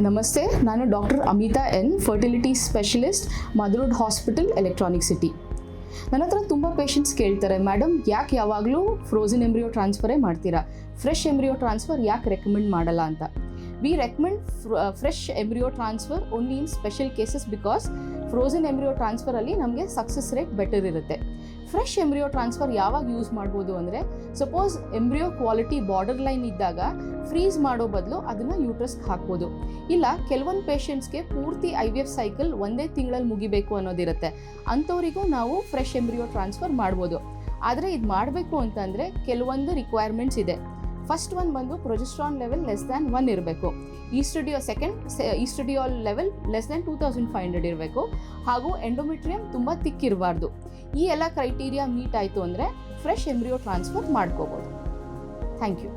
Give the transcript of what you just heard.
ನಮಸ್ತೆ, ನಾನು doctor Amita N, fertility specialist, Motherhood Hospital, Electronic City. ನನ್ನ ಹತ್ರ ತುಂಬ ಪೇಷಂಟ್ಸ್ ಕೇಳ್ತಾರೆ, ಮೇಡಮ್ ಯಾಕೆ ಯಾವಾಗಲೂ ಫ್ರೋಝನ್ ಎಂಬ್ರಿಯೋ ಟ್ರಾನ್ಸ್ಫರೇ ಮಾಡ್ತೀರಾ, ಫ್ರೆಶ್ ಎಂಬ್ರಿಯೋ ಟ್ರಾನ್ಸ್ಫರ್ ಯಾಕೆ ರೆಕಮೆಂಡ್ ಮಾಡಲ್ಲ ಅಂತ. We recommend fresh embryo transfer only in special cases because frozen embryo ಟ್ರಾನ್ಸ್ಫರಲ್ಲಿ ನಮಗೆ ಸಕ್ಸಸ್ ರೇಟ್ ಬೆಟರ್ ಇರುತ್ತೆ. ಫ್ರೆಶ್ ಎಂಬ್ರಿಯೋ ಟ್ರಾನ್ಸ್ಫರ್ ಯಾವಾಗ ಯೂಸ್ ಮಾಡ್ಬೋದು ಅಂದರೆ, suppose embryo quality borderline ಇದ್ದಾಗ ಫ್ರೀಸ್ ಮಾಡೋ ಬದಲು ಅದನ್ನು ಯೂಟ್ರಸ್ಗೆ ಹಾಕ್ಬೋದು. ಇಲ್ಲ, ಕೆಲವೊಂದು ಪೇಷಂಟ್ಸ್ಗೆ ಪೂರ್ತಿ IVF ಸೈಕಲ್ ಒಂದೇ ತಿಂಗಳಲ್ಲಿ ಮುಗಿಬೇಕು ಅನ್ನೋದಿರುತ್ತೆ, ಅಂಥವರಿಗೂ ನಾವು ಫ್ರೆಶ್ ಎಂಬ್ರಿಯೋ ಟ್ರಾನ್ಸ್ಫರ್ ಮಾಡ್ಬೋದು. ಆದರೆ ಇದು ಮಾಡಬೇಕು ಅಂತಂದರೆ ಕೆಲವೊಂದು ರಿಕ್ವೈರ್ಮೆಂಟ್ಸ್ ಇದೆ. ಫಸ್ಟ್ ಒನ್ ಬಂದು ಪ್ರೊಜೆಸ್ಟ್ರಾನ್ ಲೆವೆಲ್ ಲೆಸ್ ದ್ಯಾನ್ 1 ಇರಬೇಕು, ಈಸ್ಟ್ರಡಿಯೋಲ್ ಲೆವೆಲ್ ಲೆಸ್ ದ್ಯಾನ್ 2500 ಇರಬೇಕು, ಹಾಗೂ ಎಂಡೋಮೆಟ್ರಿಯಮ್ ತುಂಬ ತಿಕ್ಕಿರಬಾರ್ದು. ಈ ಎಲ್ಲ ಕ್ರೈಟೀರಿಯಾ ಮೀಟ್ ಆಯಿತು ಅಂದರೆ ಫ್ರೆಶ್ ಎಂಬ್ರಿಯೋ ಟ್ರಾನ್ಸ್ಫರ್ ಮಾಡ್ಕೋಬೋದು. Thank you.